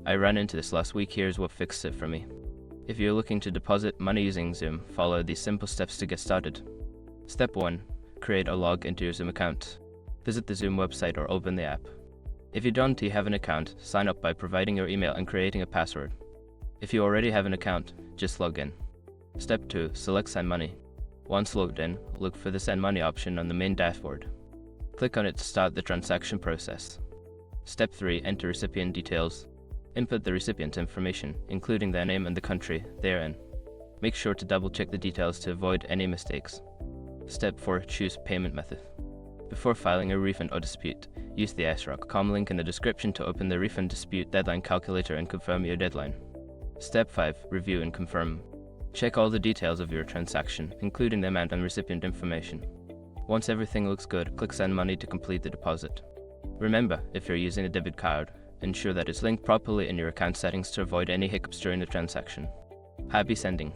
I ran into this last week. Here's what fixed it for me. If you're looking to deposit money using Xoom, follow these simple steps to get started. Step 1. Create a log into your Xoom account. Visit the Xoom website or open the app. If you don't have an account, sign up by providing your email and creating a password. If you already have an account, just log in. Step 2. Select Send Money. Once logged in, look for the Send Money option on the main dashboard. Click on it to start the transaction process. Step 3. Enter recipient details. Input the recipient's information, including their name and the country they are in. Make sure to double-check the details to avoid any mistakes. Step 4. Choose payment method. Before filing a refund or dispute, use the SROC.com link in the description to open the refund dispute deadline calculator and confirm your deadline. Step 5. Review and confirm. Check all the details of your transaction, including the amount and recipient information. Once everything looks good, click Send Money to complete the deposit. Remember, if you're using a debit card, ensure that it's linked properly in your account settings to avoid any hiccups during the transaction. Happy sending!